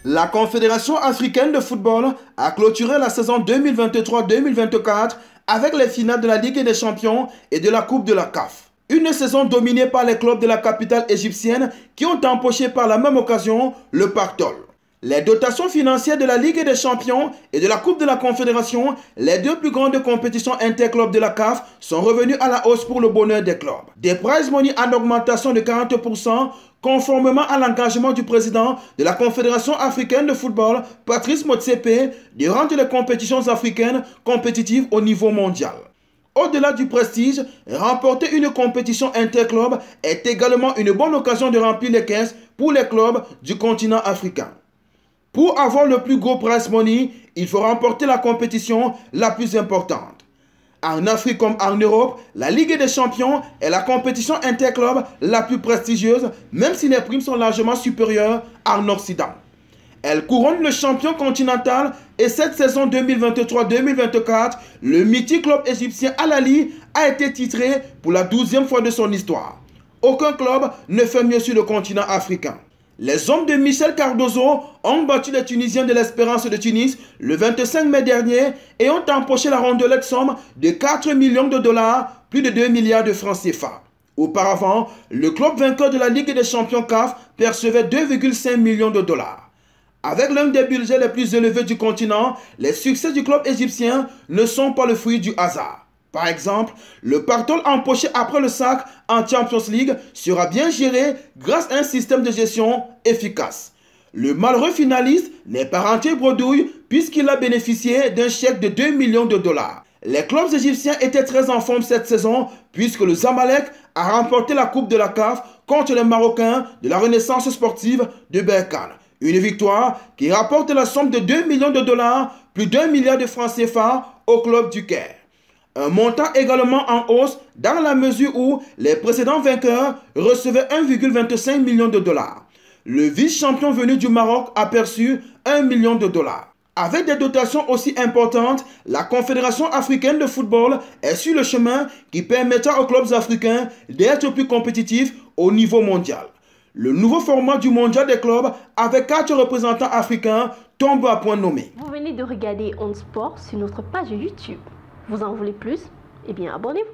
La Confédération africaine de football a clôturé la saison 2023-2024 avec les finales de la Ligue des champions et de la Coupe de la CAF. Une saison dominée par les clubs de la capitale égyptienne qui ont empoché par la même occasion le pactole. Les dotations financières de la Ligue des champions et de la Coupe de la Confédération, les deux plus grandes compétitions interclubs de la CAF, sont revenues à la hausse pour le bonheur des clubs. Des prize money en augmentation de 40%, conformément à l'engagement du président de la Confédération africaine de football, Patrice Motsepe, de rendre les compétitions africaines compétitives au niveau mondial. Au-delà du prestige, remporter une compétition interclub est également une bonne occasion de remplir les caisses pour les clubs du continent africain. Pour avoir le plus gros prize money, il faut remporter la compétition la plus importante. En Afrique comme en Europe, la Ligue des champions est la compétition interclub la plus prestigieuse, même si les primes sont largement supérieures en Occident. Elle couronne le champion continental et cette saison 2023-2024, le mythique club égyptien Al Ahly a été titré pour la 12e fois de son histoire. Aucun club ne fait mieux sur le continent africain. Les hommes de Michel Cardozo ont battu les Tunisiens de l'Espérance de Tunis le 25 mai dernier et ont empoché la rondelette somme de 4 millions de dollars, plus de 2 milliards de francs CFA. Auparavant, le club vainqueur de la Ligue des champions CAF percevait 2,5 millions de dollars. Avec l'un des budgets les plus élevés du continent, les succès du club égyptien ne sont pas le fruit du hasard. Par exemple, le pactole empoché après le sac en Champions League sera bien géré grâce à un système de gestion efficace. Le malheureux finaliste n'est pas rentré bredouille puisqu'il a bénéficié d'un chèque de 2 millions de dollars. Les clubs égyptiens étaient très en forme cette saison puisque le Zamalek a remporté la Coupe de la CAF contre les Marocains de la Renaissance sportive de Berkane. Une victoire qui rapporte la somme de 2 millions de dollars, plus d'1 milliard de francs CFA au club du Caire. Un montant également en hausse dans la mesure où les précédents vainqueurs recevaient 1,25 million de dollars. Le vice-champion venu du Maroc a perçu 1 million de dollars. Avec des dotations aussi importantes, la Confédération africaine de football est sur le chemin qui permettra aux clubs africains d'être plus compétitifs au niveau mondial. Le nouveau format du mondial des clubs avec 4 représentants africains tombe à point nommé. Vous venez de regarder On Sport sur notre page YouTube. Vous en voulez plus? Eh bien, abonnez-vous.